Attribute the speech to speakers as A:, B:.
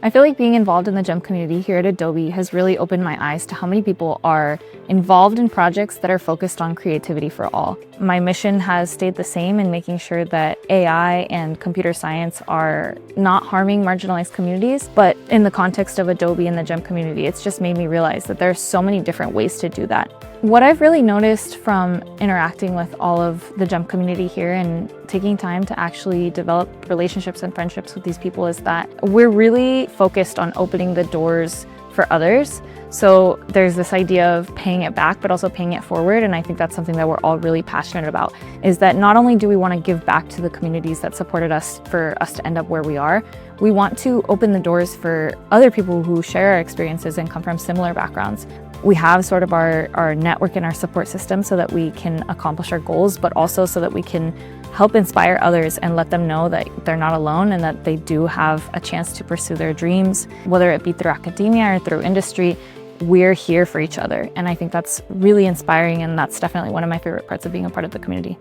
A: I feel like being involved in the GEM community here at Adobe has really opened my eyes to how many people are involved in projects that are focused on creativity for all. My mission has stayed the same in making sure that AI and computer science are not harming marginalized communities, but in the context of Adobe and the GEM community, it's just made me realize that there are so many different ways to do that. What I've really noticed from interacting with all of the GEM community here and taking time to actually develop relationships and friendships with these people is that we're really focused on opening the doors for others. So there's this idea of paying it back, but also paying it forward. And I think that's something that we're all really passionate about, is that not only do we want to give back to the communities that supported us for us to end up where we are, we want to open the doors for other people who share our experiences and come from similar backgrounds. We have sort of our network and our support system so that we can accomplish our goals, but also so that we can help inspire others and let them know that they're not alone and that they do have a chance to pursue their dreams, whether it be through academia or through industry. We're here for each other. And I think that's really inspiring, and that's definitely one of my favorite parts of being a part of the community.